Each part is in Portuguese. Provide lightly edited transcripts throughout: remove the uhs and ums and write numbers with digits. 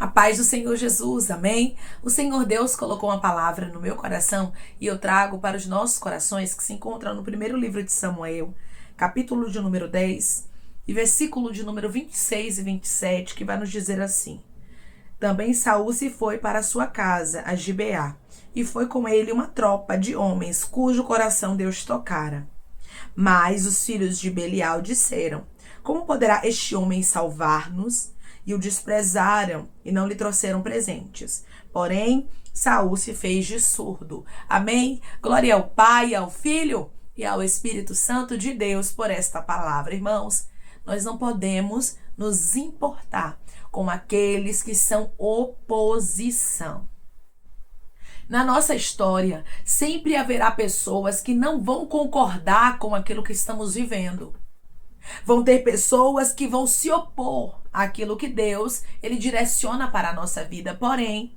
A paz do Senhor Jesus, amém? O Senhor Deus colocou uma palavra no meu coração e eu trago para os nossos corações que se encontra no primeiro livro de Samuel, capítulo de número 10 e versículo de número 26 e 27, que vai nos dizer assim: Também Saul se foi para sua casa, a Gibeá, e foi com ele uma tropa de homens cujo coração Deus tocara. Mas os filhos de Belial disseram: Como poderá este homem salvar-nos? E o desprezaram e não lhe trouxeram presentes. Porém, Saul se fez de surdo. Amém? Glória ao Pai, ao Filho e ao Espírito Santo de Deus por esta palavra. Irmãos, nós não podemos nos importar com aqueles que são oposição. Na nossa história, sempre haverá pessoas que não vão concordar com aquilo que estamos vivendo. Vão ter pessoas que vão se opor àquilo que Deus ele direciona para a nossa vida. Porém,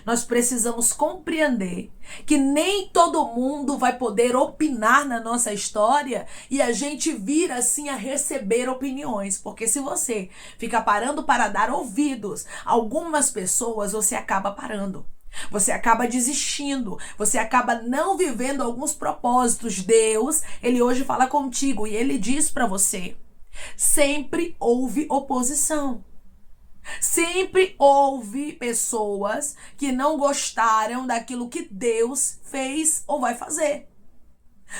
nós precisamos compreender que nem todo mundo vai poder opinar na nossa história e a gente vir assim a receber opiniões. Porque se você fica parando para dar ouvidos a algumas pessoas, você acaba parando. Você acaba desistindo, você acaba não vivendo alguns propósitos. Deus, ele hoje fala contigo e ele diz para você: sempre houve oposição. Sempre houve pessoas que não gostaram daquilo que Deus fez ou vai fazer.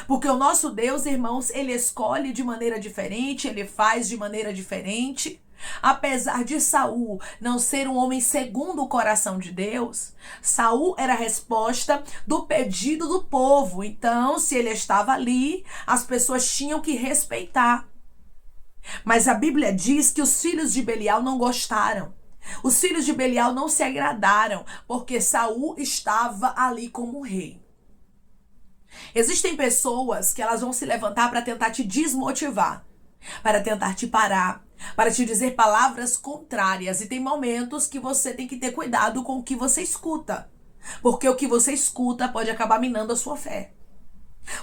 Porque o nosso Deus, irmãos, ele escolhe de maneira diferente, ele faz de maneira diferente. Apesar de Saul não ser um homem segundo o coração de Deus, Saul era a resposta do pedido do povo. Então, se ele estava ali, as pessoas tinham que respeitar. Mas a Bíblia diz que os filhos de Belial não gostaram. Os filhos de Belial não se agradaram, porque Saul estava ali como rei. Existem pessoas que elas vão se levantar para tentar te desmotivar, para tentar te parar, para te dizer palavras contrárias. E tem momentos que você tem que ter cuidado com o que você escuta, porque o que você escuta pode acabar minando a sua fé.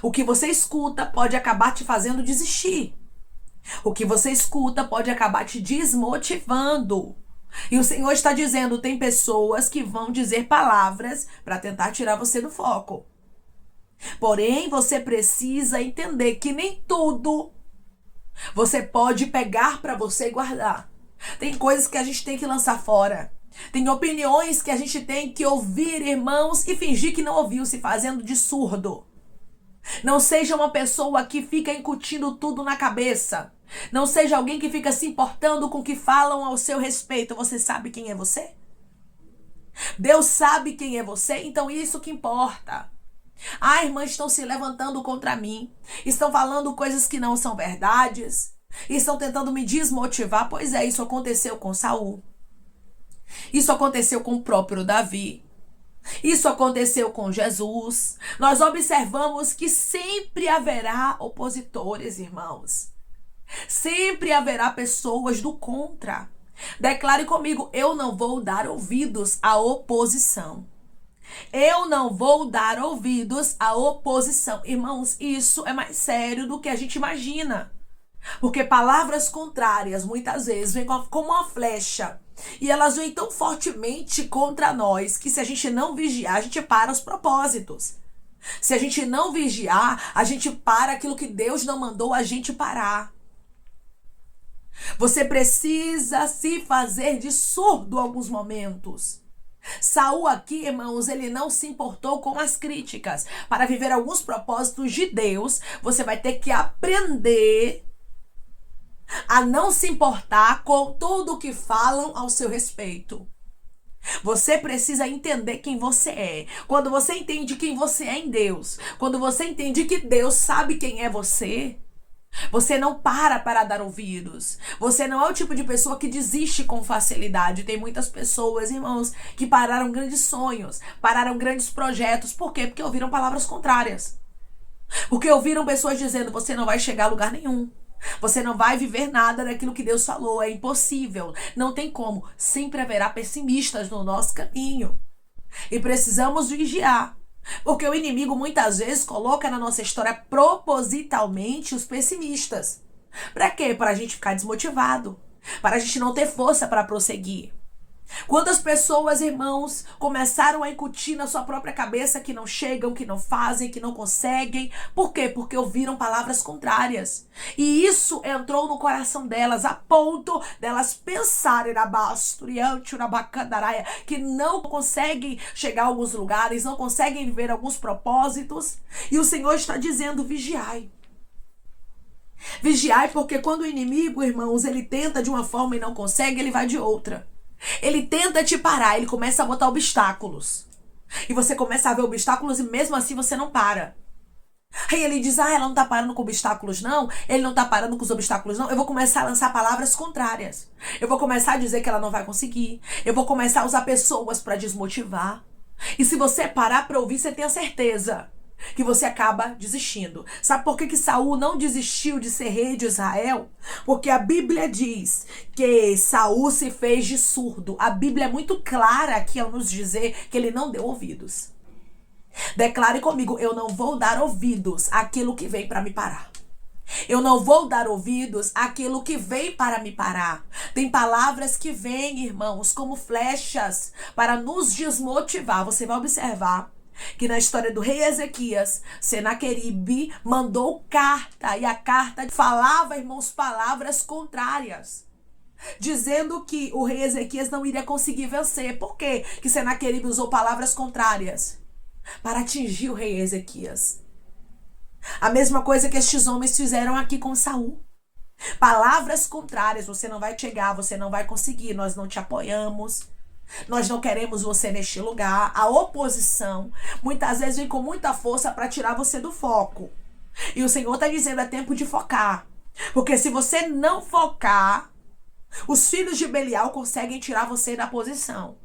O que você escuta pode acabar te fazendo desistir. O que você escuta pode acabar te desmotivando. E o Senhor está dizendo, tem pessoas que vão dizer palavras para tentar tirar você do foco. Porém, você precisa entender que nem tudo você pode pegar para você e guardar. Tem coisas que a gente tem que lançar fora. Tem opiniões que a gente tem que ouvir, irmãos, e fingir que não ouviu, se fazendo de surdo. Não seja uma pessoa que fica incutindo tudo na cabeça. Não seja alguém que fica se importando com o que falam ao seu respeito. Você sabe quem é você? Deus sabe quem é você, então isso que importa. Ah, irmãs, estão se levantando contra mim. Estão falando coisas que não são verdades. Estão tentando me desmotivar. Pois é, isso aconteceu com Saul. Isso aconteceu com o próprio Davi. Isso aconteceu com Jesus. Nós observamos que sempre haverá opositores, irmãos. Sempre haverá pessoas do contra. Declare comigo: eu não vou dar ouvidos à oposição. Eu não vou dar ouvidos à oposição. Irmãos, isso é mais sério do que a gente imagina. Porque palavras contrárias muitas vezes vêm como uma flecha. E elas vêm tão fortemente contra nós que se a gente não vigiar, a gente para os propósitos. Se a gente não vigiar, a gente para aquilo que Deus não mandou a gente parar. Você precisa se fazer de surdo em alguns momentos. Saul aqui, irmãos, ele não se importou com as críticas. Para viver alguns propósitos de Deus, você vai ter que aprender a não se importar com tudo o que falam ao seu respeito. Você precisa entender quem você é. Quando você entende quem você é em Deus, quando você entende que Deus sabe quem é você, você não para dar ouvidos. Você não é o tipo de pessoa que desiste com facilidade. Tem muitas pessoas, irmãos, que pararam grandes sonhos, pararam grandes projetos. Por quê? Porque ouviram palavras contrárias. Porque ouviram pessoas dizendo: você não vai chegar a lugar nenhum. Você não vai viver nada daquilo que Deus falou. É impossível. Não tem como. Sempre haverá pessimistas no nosso caminho. E precisamos vigiar. Porque o inimigo muitas vezes coloca na nossa história propositalmente os pessimistas. Para quê? Para a gente ficar desmotivado. Para a gente não ter força para prosseguir. Quantas pessoas, irmãos, começaram a incutir na sua própria cabeça que não chegam, que não fazem, que não conseguem. Por quê? Porque ouviram palavras contrárias. E isso entrou no coração delas, a ponto delas pensarem na basturiante, na bacandaraia, que não conseguem chegar a alguns lugares, não conseguem viver alguns propósitos. E o Senhor está dizendo: vigiai. Vigiai, porque quando o inimigo, irmãos, ele tenta de uma forma e não consegue, ele vai de outra. Ele tenta te parar, ele começa a botar obstáculos. E você começa a ver obstáculos e mesmo assim você não para. Aí ele diz: ela não tá parando com obstáculos não, ele não tá parando com os obstáculos não. Eu vou começar a lançar palavras contrárias. Eu vou começar a dizer que ela não vai conseguir. Eu vou começar a usar pessoas para desmotivar. E se você parar para ouvir, você tenha certeza que você acaba desistindo. Sabe por que Saul não desistiu de ser rei de Israel? Porque a Bíblia diz que Saul se fez de surdo. A Bíblia é muito clara aqui ao nos dizer que ele não deu ouvidos. Declare comigo: eu não vou dar ouvidos àquilo que vem para me parar. Eu não vou dar ouvidos àquilo que vem para me parar. Tem palavras que vêm, irmãos, como flechas para nos desmotivar. Você vai observar que na história do rei Ezequias, Senaqueribe mandou carta, e a carta falava, irmãos, palavras contrárias, dizendo que o rei Ezequias não iria conseguir vencer. Por quê que Senaqueribe usou palavras contrárias? Para atingir o rei Ezequias. A mesma coisa que estes homens fizeram aqui com Saul. Palavras contrárias: você não vai chegar, você não vai conseguir, nós não te apoiamos. Nós não queremos você neste lugar. A oposição muitas vezes vem com muita força para tirar você do foco. E o Senhor está dizendo: é tempo de focar. Porque se você não focar, os filhos de Belial conseguem tirar você da posição.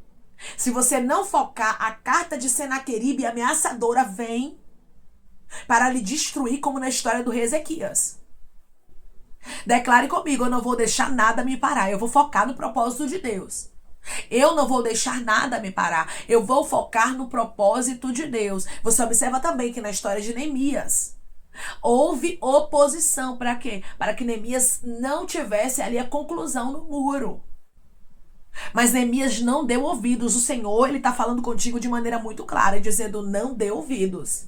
Se você não focar, a carta de Senaqueribe ameaçadora vem para lhe destruir, como na história do rei Ezequias. Declare comigo: eu não vou deixar nada me parar. Eu vou focar no propósito de Deus. Eu não vou deixar nada me parar. Eu vou focar no propósito de Deus. Você observa também que na história de Neemias houve oposição. Para quê? Para que Neemias não tivesse ali a conclusão no muro. Mas Neemias não deu ouvidos. O Senhor, ele está falando contigo de maneira muito clara, dizendo: não dê ouvidos.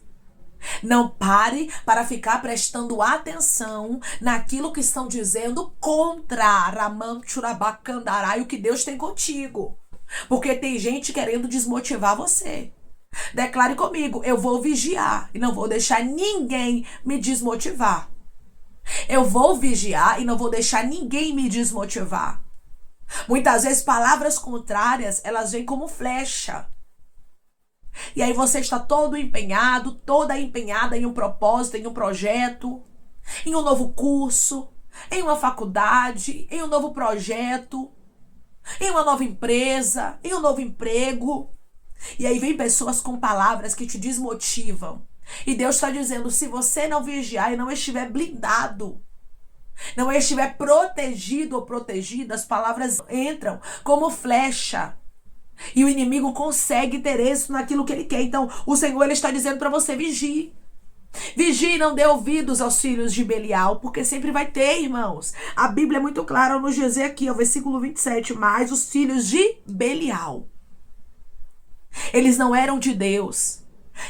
Não pare para ficar prestando atenção naquilo que estão dizendo contra Ramam Churabacandarai, o que Deus tem contigo. Porque tem gente querendo desmotivar você. Declare comigo: eu vou vigiar e não vou deixar ninguém me desmotivar. Eu vou vigiar e não vou deixar ninguém me desmotivar. Muitas vezes palavras contrárias, elas vêm como flecha. E aí você está todo empenhado, toda empenhada em um propósito, em um projeto, em um novo curso, em uma faculdade, em um novo projeto, em uma nova empresa, em um novo emprego. E aí vem pessoas com palavras que te desmotivam. E Deus está dizendo: se você não vigiar e não estiver blindado, não estiver protegido ou protegida, as palavras entram como flecha. E o inimigo consegue ter êxito naquilo que ele quer. Então, o Senhor, ele está dizendo para você: vigie. Vigie e não dê ouvidos aos filhos de Belial, porque sempre vai ter, irmãos. A Bíblia é muito clara ao nos dizer aqui, o versículo 27, mas os filhos de Belial, eles não eram de Deus.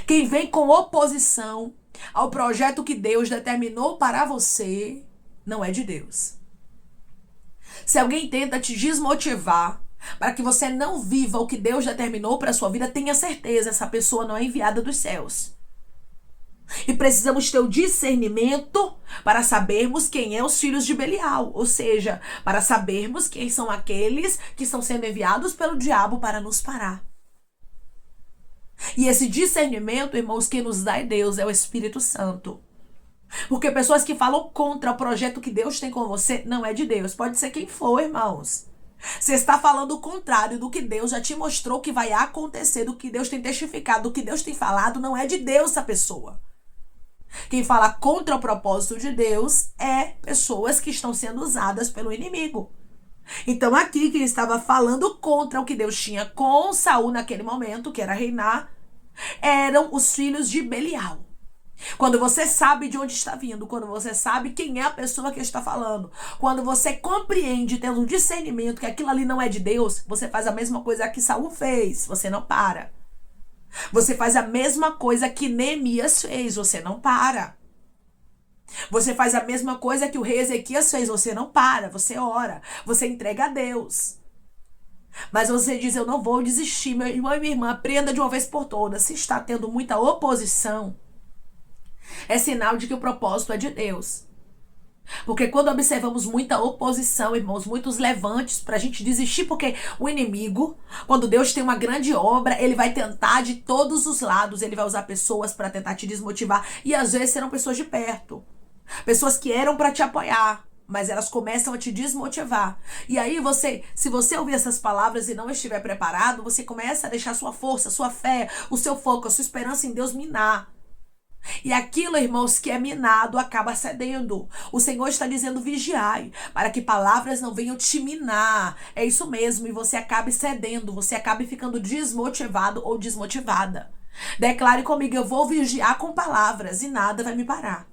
Quem vem com oposição ao projeto que Deus determinou para você, não é de Deus. Se alguém tenta te desmotivar para que você não viva o que Deus determinou para a sua vida, tenha certeza, essa pessoa não é enviada dos céus. E precisamos ter o discernimento para sabermos quem é os filhos de Belial, ou seja, para sabermos quem são aqueles que estão sendo enviados pelo diabo para nos parar. E esse discernimento, irmãos, quem nos dá é Deus, é o Espírito Santo. Porque pessoas que falam contra o projeto que Deus tem com você, não é de Deus. Pode ser quem for, irmãos. Você está falando o contrário do que Deus já te mostrou que vai acontecer, do que Deus tem testificado, do que Deus tem falado, não é de Deus essa pessoa. Quem fala contra o propósito de Deus é pessoas que estão sendo usadas pelo inimigo. Então aqui quem estava falando contra o que Deus tinha com Saul naquele momento, que era reinar, eram os filhos de Belial. Quando você sabe de onde está vindo, quando você sabe quem é a pessoa que está falando, quando você compreende, tendo discernimento que aquilo ali não é de Deus, você faz a mesma coisa que Saul fez, você não para. Você faz a mesma coisa que Neemias fez, você não para. Você faz a mesma coisa que o rei Ezequias fez, você não para, você ora, você entrega a Deus. Mas você diz, eu não vou desistir, meu irmão e minha irmã, aprenda de uma vez por todas. Se está tendo muita oposição, é sinal de que o propósito é de Deus. Porque quando observamos muita oposição, irmãos, muitos levantes pra gente desistir, porque o inimigo, quando Deus tem uma grande obra, ele vai tentar de todos os lados, ele vai usar pessoas pra tentar te desmotivar, e às vezes serão pessoas de perto, pessoas que eram pra te apoiar, mas elas começam a te desmotivar. E aí se você ouvir essas palavras e não estiver preparado, você começa a deixar sua força, sua fé, o seu foco, a sua esperança em Deus minar. E aquilo, irmãos, que é minado acaba cedendo. O Senhor está dizendo vigiai, para que palavras não venham te minar. É isso mesmo, e você acabe cedendo, você acabe ficando desmotivado ou desmotivada. Declare comigo, eu vou vigiar com palavras e nada vai me parar.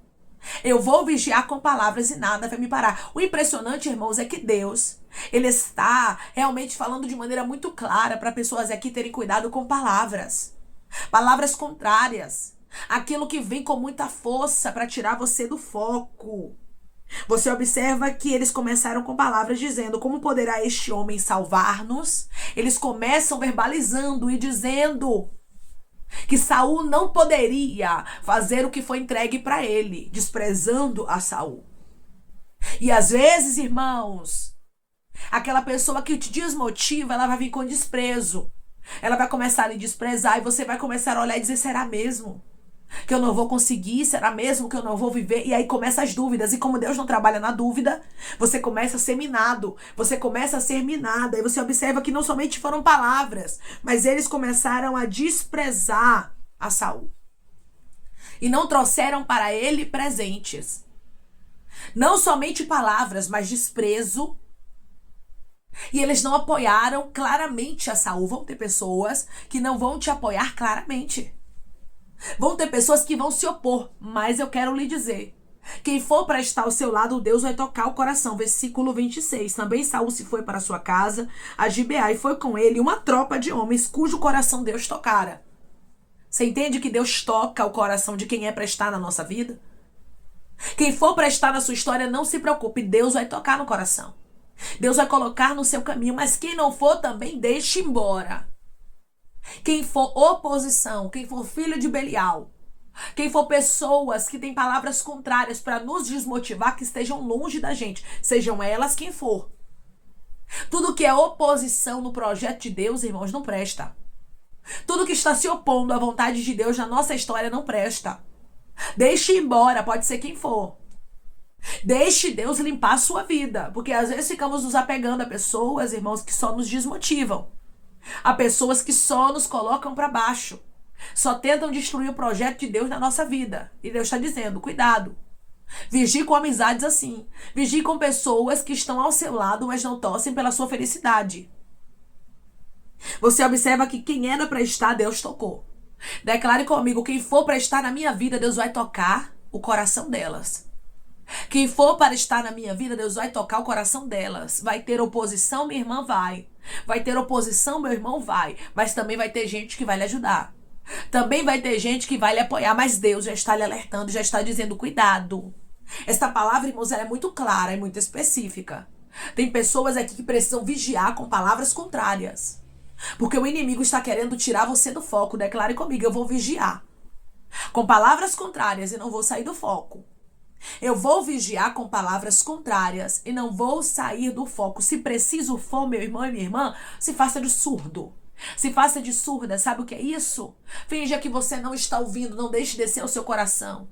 Eu vou vigiar com palavras e nada vai me parar. O impressionante, irmãos, é que Deus, Ele está realmente falando de maneira muito clara para pessoas aqui terem cuidado com palavras. Palavras contrárias. Aquilo que vem com muita força para tirar você do foco. Você observa que eles começaram com palavras dizendo, como poderá este homem salvar-nos? Eles começam verbalizando e dizendo que Saul não poderia fazer o que foi entregue para ele, desprezando a Saul. E às vezes, irmãos, aquela pessoa que te desmotiva, ela vai vir com desprezo. Ela vai começar a lhe desprezar e você vai começar a olhar e dizer, será mesmo que eu não vou conseguir? Será mesmo que eu não vou viver? E aí começam as dúvidas. E como Deus não trabalha na dúvida, você começa a ser minado. Você começa a ser minada. E você observa que não somente foram palavras, mas eles começaram a desprezar a Saul. E não trouxeram para ele presentes. Não somente palavras, mas desprezo. E eles não apoiaram claramente a Saul. Vão ter pessoas que não vão te apoiar claramente. Vão ter pessoas que vão se opor, mas eu quero lhe dizer, quem for para estar ao seu lado, Deus vai tocar o coração. Versículo 26. Também Saul se foi para sua casa, a Gibeá, e foi com ele uma tropa de homens, cujo coração Deus tocara. Você entende que Deus toca o coração de quem é para estar na nossa vida? Quem for para estar na sua história, não se preocupe, Deus vai tocar no coração. Deus vai colocar no seu caminho, mas quem não for também deixe embora. Quem for oposição, quem for filho de Belial, quem for pessoas que têm palavras contrárias para nos desmotivar, que estejam longe da gente, sejam elas quem for. Tudo que é oposição no projeto de Deus, irmãos, não presta. Tudo que está se opondo à vontade de Deus na nossa história não presta. Deixe embora, pode ser quem for. Deixe Deus limpar a sua vida, porque às vezes ficamos nos apegando a pessoas, irmãos, que só nos desmotivam. Há pessoas que só nos colocam para baixo. Só tentam destruir o projeto de Deus na nossa vida. E Deus está dizendo, cuidado. Vigie com amizades assim. Vigie com pessoas que estão ao seu lado, mas não torcem pela sua felicidade. Você observa que quem era para estar, Deus tocou. Declare comigo, quem for para estar na minha vida, Deus vai tocar o coração delas. Quem for para estar na minha vida, Deus vai tocar o coração delas. Vai ter oposição, minha irmã? Vai. Vai ter oposição, meu irmão? Vai. Mas também vai ter gente que vai lhe ajudar. Também vai ter gente que vai lhe apoiar. Mas Deus já está lhe alertando, já está dizendo, cuidado. Esta palavra, irmãos, ela é muito clara e muito específica. Tem pessoas aqui que precisam vigiar com palavras contrárias. Porque o inimigo está querendo tirar você do foco. Declare comigo, eu vou vigiar com palavras contrárias e não vou sair do foco. Eu vou vigiar com palavras contrárias e não vou sair do foco. Se preciso for, meu irmão e minha irmã, se faça de surdo. Se faça de surda, sabe o que é isso? Finja que você não está ouvindo, não deixe descer o seu coração.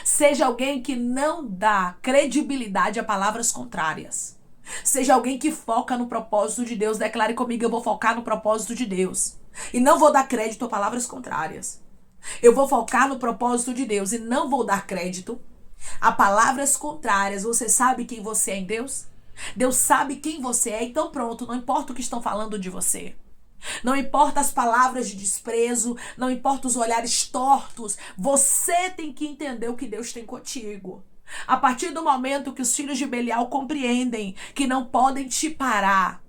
Seja alguém que não dá credibilidade a palavras contrárias. Seja alguém que foca no propósito de Deus. Declare comigo, eu vou focar no propósito de Deus. E não vou dar crédito a palavras contrárias. Eu vou focar no propósito de Deus e não vou dar crédito a palavras contrárias. Você sabe quem você é em Deus? Deus sabe quem você é, então pronto, não importa o que estão falando de você. Não importa as palavras de desprezo, não importa os olhares tortos, você tem que entender o que Deus tem contigo. A partir do momento que os filhos de Belial compreendem que não podem te parar,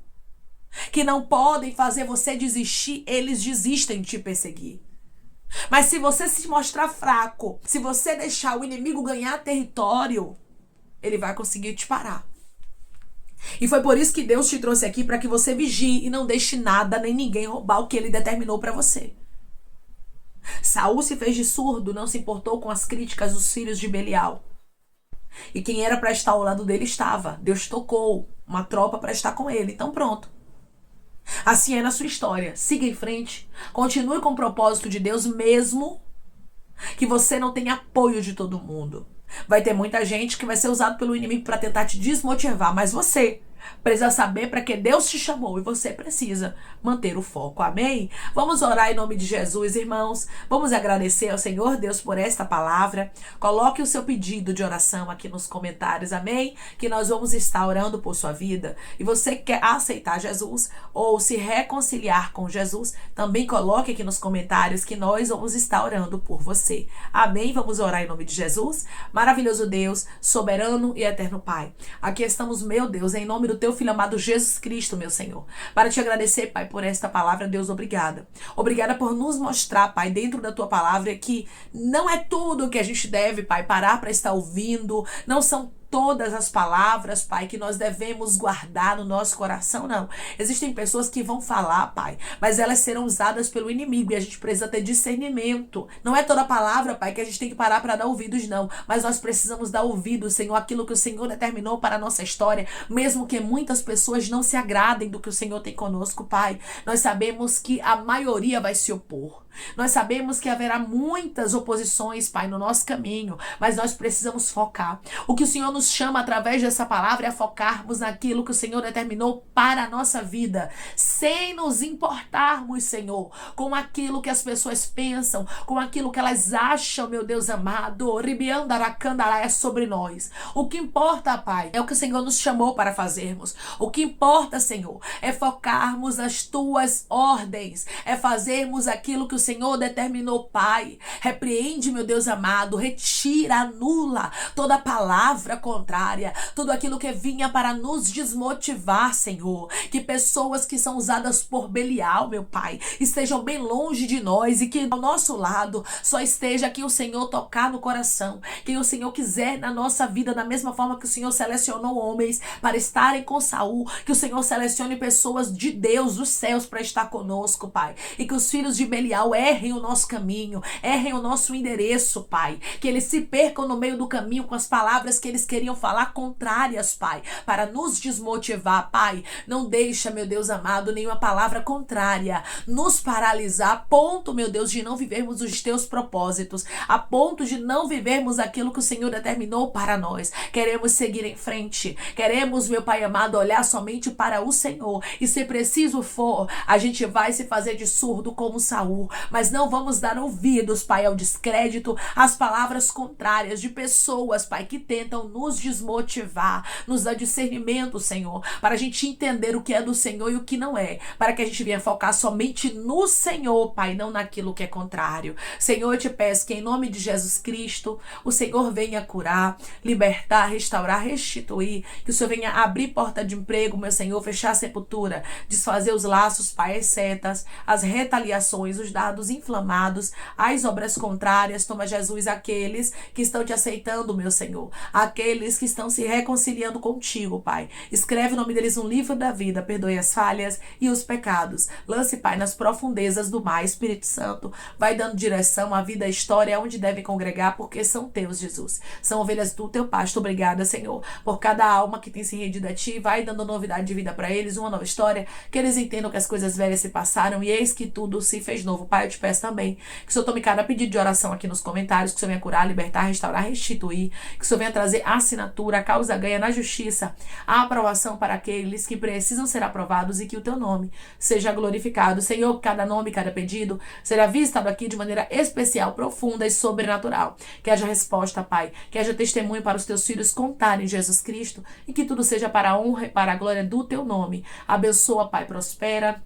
que não podem fazer você desistir, eles desistem de te perseguir. Mas se você se mostrar fraco, se você deixar o inimigo ganhar território, ele vai conseguir te parar. E foi por isso que Deus te trouxe aqui, para que você vigie e não deixe nada nem ninguém roubar o que ele determinou para você. Saul se fez de surdo, não se importou com as críticas dos filhos de Belial. E quem era para estar ao lado dele estava. Deus tocou uma tropa para estar com ele. Então pronto. Assim é na sua história. Siga em frente. Continue com o propósito de Deus, mesmo que você não tenha apoio de todo mundo. Vai ter muita gente que vai ser usado pelo inimigo para tentar te desmotivar, mas você precisa saber para que Deus te chamou e você precisa manter o foco. Amém? Vamos orar em nome de Jesus, irmãos. Vamos agradecer ao Senhor Deus por esta palavra. Coloque o seu pedido de oração aqui nos comentários. Amém? Que nós vamos estar orando por sua vida. E você quer aceitar Jesus ou se reconciliar com Jesus, também coloque aqui nos comentários que nós vamos estar orando por você. Amém? Vamos orar em nome de Jesus. Maravilhoso Deus, soberano e eterno Pai. Aqui estamos, meu Deus, em nome do teu Filho amado Jesus Cristo, meu Senhor. Para te agradecer, Pai, por esta palavra, Deus, obrigada. Obrigada por nos mostrar, Pai, dentro da tua palavra, que não é tudo que a gente deve, Pai, parar para estar ouvindo. Não são todas as palavras, Pai, que nós devemos guardar no nosso coração, não. Existem pessoas que vão falar, Pai, mas elas serão usadas pelo inimigo e a gente precisa ter discernimento. Não é toda palavra, Pai, que a gente tem que parar para dar ouvidos, não. Mas nós precisamos dar ouvidos, Senhor, aquilo que o Senhor determinou para a nossa história, mesmo que muitas pessoas não se agradem do que o Senhor tem conosco, Pai. Nós sabemos que a maioria vai se opor. Nós sabemos que haverá muitas oposições, Pai, no nosso caminho, mas nós precisamos focar. O que o Senhor nos chama através dessa palavra é focarmos naquilo que o Senhor determinou para a nossa vida, sem nos importarmos, Senhor, com aquilo que as pessoas pensam, com aquilo que elas acham, meu Deus amado, ribiandaracandara é sobre nós. O que importa, Pai, é o que o Senhor nos chamou para fazermos. O que importa, Senhor, é focarmos nas tuas ordens, é fazermos aquilo que o Senhor determinou, Pai. Repreende, meu Deus amado, retira, anula toda palavra contrária, tudo aquilo que vinha para nos desmotivar, Senhor. Que pessoas que são usadas por Belial, meu Pai, estejam bem longe de nós e que ao nosso lado só esteja quem o Senhor tocar no coração, quem o Senhor quiser na nossa vida, da mesma forma que o Senhor selecionou homens para estarem com Saul, que o Senhor selecione pessoas de Deus, dos céus, para estar conosco, Pai. E que os filhos de Belial errem o nosso caminho, errem o nosso endereço, Pai. Que eles se percam no meio do caminho com as palavras que eles queriam falar contrárias, Pai, para nos desmotivar, Pai. Não deixa, meu Deus amado, nenhuma palavra contrária nos paralisar, a ponto, meu Deus, de não vivermos os teus propósitos, a ponto de não vivermos aquilo que o Senhor determinou para nós. Queremos seguir em frente, queremos, meu Pai amado, olhar somente para o Senhor, e se preciso for, a gente vai se fazer de surdo como Saul, mas não vamos dar ouvidos, Pai, ao descrédito, às palavras contrárias de pessoas, Pai, que tentam nos desmotivar. Nos dá discernimento, Senhor, para a gente entender o que é do Senhor e o que não é, para que a gente venha focar somente no Senhor, Pai, não naquilo que é contrário. Senhor, eu te peço que em nome de Jesus Cristo, o Senhor venha curar, libertar, restaurar, restituir, que o Senhor venha abrir porta de emprego, meu Senhor, fechar a sepultura, desfazer os laços, Pai, as setas, as retaliações, os dardos inflamados, as obras contrárias. Toma, Jesus, aqueles que estão te aceitando, meu Senhor, aqueles que estão se reconciliando contigo, Pai. Escreve o nome deles no livro da vida, perdoe as falhas e os pecados. Lance, Pai, nas profundezas do mar. Espírito Santo, vai dando direção à vida, à história, onde devem congregar, porque são teus, Jesus. São ovelhas do teu pasto. Obrigada, Senhor, por cada alma que tem se rendido a ti. Vai dando novidade de vida para eles, uma nova história, que eles entendam que as coisas velhas se passaram e eis que tudo se fez novo. Pai, eu te peço também que o Senhor tome cada pedido de oração aqui nos comentários, que o Senhor venha curar, libertar, restaurar, restituir, que o Senhor venha trazer a assinatura, a causa ganha na justiça, a aprovação para aqueles que precisam ser aprovados e que o teu nome seja glorificado. Senhor, cada nome, cada pedido será visitado aqui de maneira especial, profunda e sobrenatural. Que haja resposta, Pai, que haja testemunho para os teus filhos contarem Jesus Cristo e que tudo seja para a honra e para a glória do teu nome. Abençoa, Pai, prospera,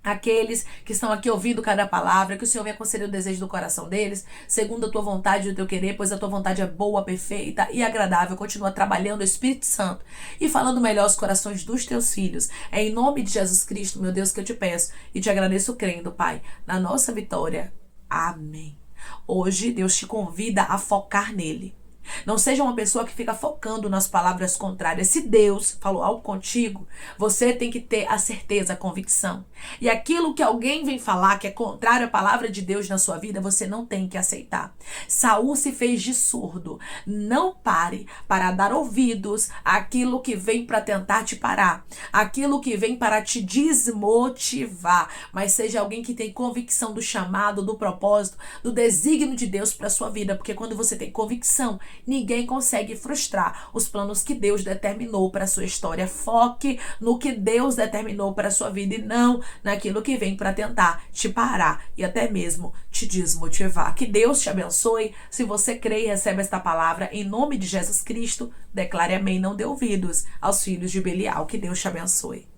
Aqueles que estão aqui ouvindo cada palavra, que o Senhor venha conceder o desejo do coração deles, segundo a tua vontade e o teu querer, pois a tua vontade é boa, perfeita e agradável. Continua trabalhando o Espírito Santo e falando melhor aos corações dos teus filhos. É em nome de Jesus Cristo, meu Deus, que eu te peço e te agradeço crendo, Pai, na nossa vitória. Amém. Hoje Deus te convida a focar nele. Não seja uma pessoa que fica focando nas palavras contrárias. Se Deus falou algo contigo, você tem que ter a certeza, a convicção. E aquilo que alguém vem falar que é contrário à palavra de Deus na sua vida, você não tem que aceitar. Saul se fez de surdo. Não pare para dar ouvidos àquilo que vem para tentar te parar, aquilo que vem para te desmotivar. Mas seja alguém que tem convicção do chamado, do propósito, do desígnio de Deus para sua vida, porque quando você tem convicção, ninguém consegue frustrar os planos que Deus determinou para a sua história. Foque no que Deus determinou para a sua vida e não naquilo que vem para tentar te parar e até mesmo te desmotivar. Que Deus te abençoe. Se você crê e recebe esta palavra, em nome de Jesus Cristo, declare amém. Não dê ouvidos aos filhos de Belial. Que Deus te abençoe.